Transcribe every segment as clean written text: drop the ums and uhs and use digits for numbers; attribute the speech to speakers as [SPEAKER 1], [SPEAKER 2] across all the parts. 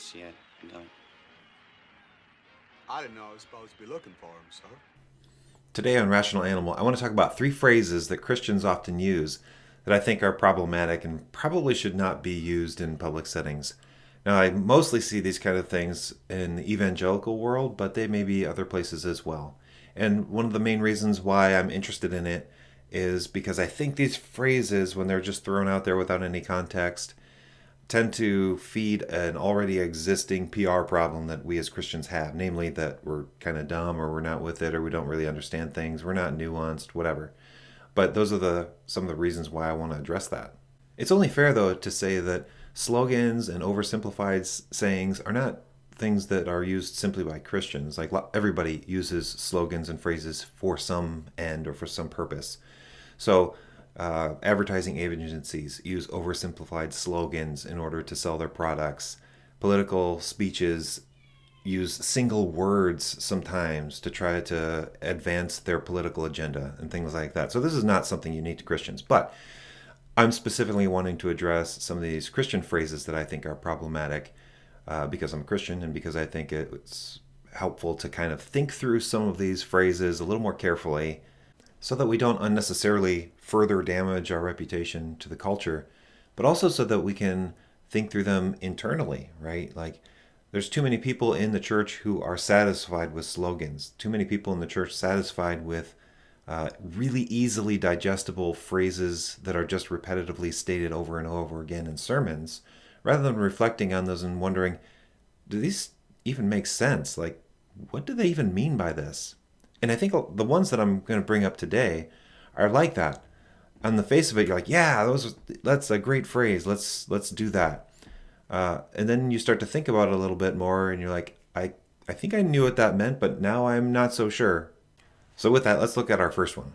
[SPEAKER 1] just yet, no.
[SPEAKER 2] I didn't know I was supposed to be looking for him, sir.
[SPEAKER 3] Today on Rational Animal, I want to talk about three phrases that Christians often use that I think are problematic and probably should not be used in public settings. Now, I mostly see these kind of things in the evangelical world, but they may be other places as well. And one of the main reasons why I'm interested in it is because I think these phrases, when they're just thrown out there without any context, tend to feed an already existing PR problem that we as Christians have, namely that we're kind of dumb or we're not with it or we don't really understand things, we're not nuanced, whatever. But those are some of the reasons why I want to address that. It's only fair though to say that slogans and oversimplified sayings are not things that are used simply by Christians. Like everybody uses slogans and phrases for some end or for some purpose. So advertising agencies use oversimplified slogans in order to sell their products. Political speeches use single words sometimes to try to advance their political agenda and things like that. So this is not something unique to Christians, but I'm specifically wanting to address some of these Christian phrases that I think are problematic because I'm a Christian and because I think it's helpful to kind of think through some of these phrases a little more carefully so that we don't unnecessarily further damage our reputation to the culture, but also so that we can think through them internally, right? Like, there's too many people in the church who are satisfied with slogans, too many people in the church satisfied with really easily digestible phrases that are just repetitively stated over and over again in sermons, rather than reflecting on those and wondering, do these even make sense? Like, what do they even mean by this? And I think the ones that I'm going to bring up today are like that. On the face of it, you're like, yeah, that's a great phrase. Let's do that. And then you start to think about it a little bit more, and you're like, I think I knew what that meant, but now I'm not so sure. So with that, let's look at our first one.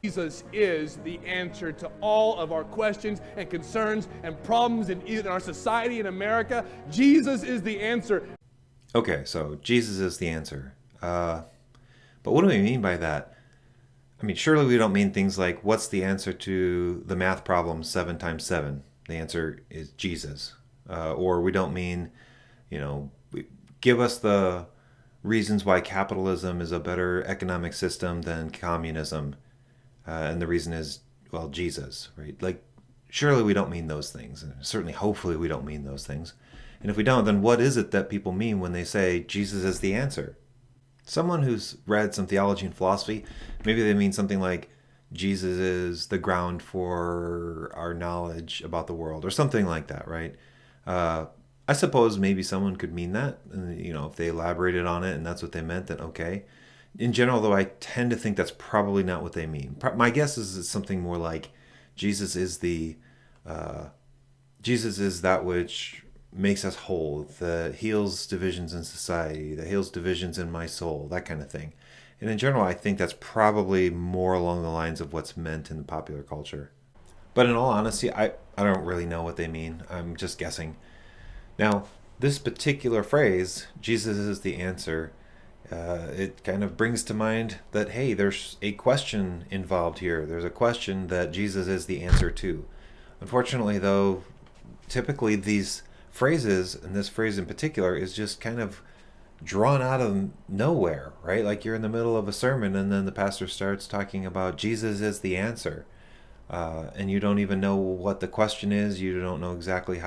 [SPEAKER 4] Jesus is the answer to all of our questions and concerns and problems in our society in America. Jesus is the answer.
[SPEAKER 3] Okay, so Jesus is the answer. But what do we mean by that? I mean, surely we don't mean things like, what's the answer to the math problem 7 times 7? The answer is Jesus. Or we don't mean, give us the reasons why capitalism is a better economic system than communism. And the reason is, well, Jesus, right? Like, surely we don't mean those things. And certainly, hopefully, we don't mean those things. And if we don't, then what is it that people mean when they say Jesus is the answer? Someone who's read some theology and philosophy, maybe they mean something like Jesus is the ground for our knowledge about the world or something like that, right? I suppose maybe someone could mean that. And, if they elaborated on it and that's what they meant, then okay. In general, though, I tend to think that's probably not what they mean. My guess is it's something more like Jesus is Jesus is that which makes us whole, that heals divisions in society, that heals divisions in my soul, that kind of thing. And in general, I think that's probably more along the lines of what's meant in the popular culture. But in all honesty, I don't really know what they mean. I'm just guessing. Now, this particular phrase, Jesus is the answer, it kind of brings to mind that, hey, there's a question involved here. There's a question that Jesus is the answer to. Unfortunately, though, typically these phrases, and this phrase in particular, is just kind of drawn out of nowhere, right? Like you're in the middle of a sermon and then the pastor starts talking about Jesus is the answer. And you don't even know what the question is. You don't know exactly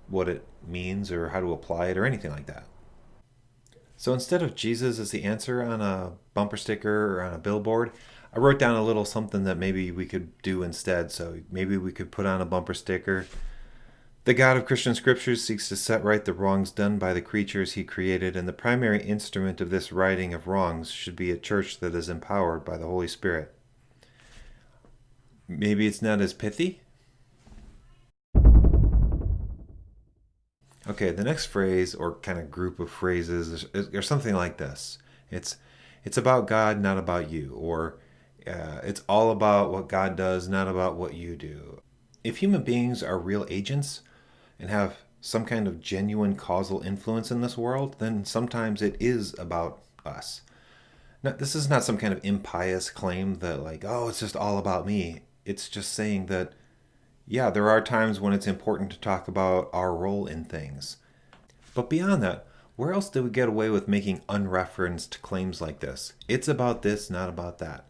[SPEAKER 3] what it means or how to apply it or anything like that. So instead of Jesus is the answer on a bumper sticker or on a billboard, I wrote down a little something that maybe we could do instead. So maybe we could put on a bumper sticker. The God of Christian scriptures seeks to set right the wrongs done by the creatures he created, and the primary instrument of this righting of wrongs should be a church that is empowered by the Holy Spirit. Maybe it's not as pithy. Okay, the next phrase or kind of group of phrases is something like this. It's about God, not about you, or it's all about what God does, not about what you do. If human beings are real agents and have some kind of genuine causal influence in this world, then sometimes it is about us. Now, this is not some kind of impious claim that like, oh, it's just all about me. It's just saying that, yeah, there are times when it's important to talk about our role in things. But beyond that, where else do we get away with making unreferenced claims like this? It's about this, not about that.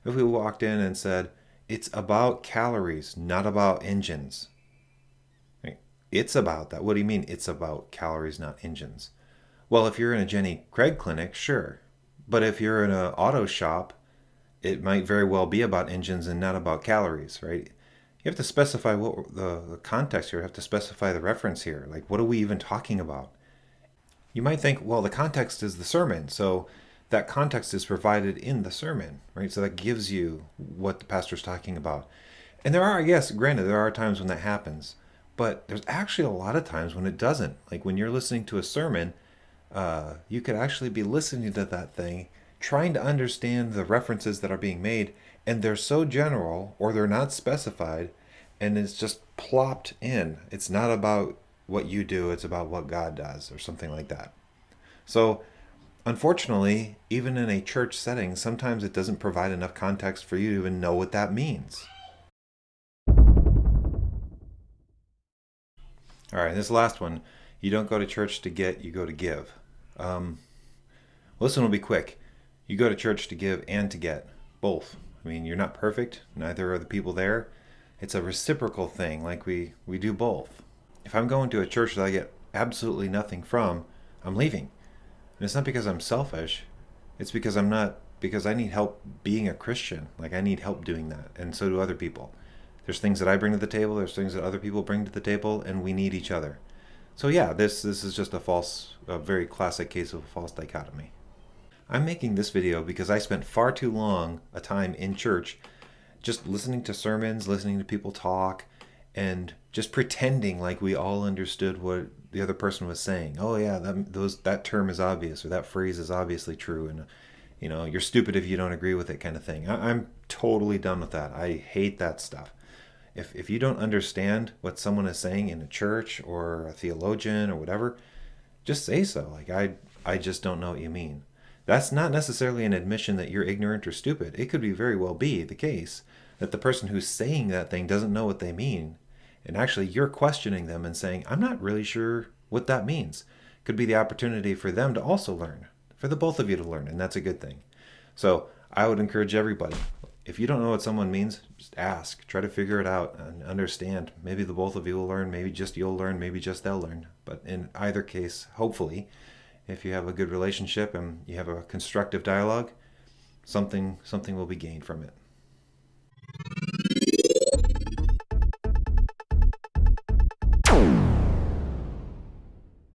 [SPEAKER 3] If we walked in and said, it's about calories, not about engines. It's about that. What do you mean it's about calories, not engines? Well, if you're in a Jenny Craig clinic, sure. But if you're in an auto shop, it might very well be about engines and not about calories, right? You have to specify what the context here. You have to specify the reference here. Like, what are we even talking about? You might think, well, the context is the sermon, so that context is provided in the sermon, right? So that gives you what the pastor's talking about. And there are, I guess, granted, there are times when that happens, but there's actually a lot of times when it doesn't. Like when you're listening to a sermon, you could actually be listening to that thing, trying to understand the references that are being made, and they're so general or they're not specified, and it's just plopped in. It's not about what you do, it's about what God does, or something like that. So, unfortunately, even in a church setting, sometimes it doesn't provide enough context for you to even know what that means. All right, this last one. You don't go to church to get, you go to give. Well, this one will be quick. You go to church to give and to get, both. I mean, you're not perfect, neither are the people there. It's a reciprocal thing, like we do both. If I'm going to a church that I get absolutely nothing from, I'm leaving. And it's not because I'm selfish, it's because I need help being a Christian. Like, I need help doing that, and so do other people. There's things that I bring to the table, there's things that other people bring to the table, and we need each other. So yeah, this is just a very classic case of a false dichotomy. I'm making this video because I spent far too long a time in church just listening to sermons, listening to people talk, and just pretending like we all understood what the other person was saying. Oh yeah, that term is obvious, or that phrase is obviously true, and you're stupid if you don't agree with it, kind of thing. I'm totally done with that. I hate that stuff. If you don't understand what someone is saying in a church or a theologian or whatever, just say so. Like, I just don't know what you mean. That's not necessarily an admission that you're ignorant or stupid. It could be very well be the case that the person who's saying that thing doesn't know what they mean. And actually you're questioning them and saying, I'm not really sure what that means. Could be the opportunity for them to also learn, for the both of you to learn, and that's a good thing. So I would encourage everybody, if you don't know what someone means, just ask. Try to figure it out and understand. Maybe the both of you will learn, maybe just you'll learn, maybe just they'll learn. But in either case, hopefully, if you have a good relationship and you have a constructive dialogue, something will be gained from it.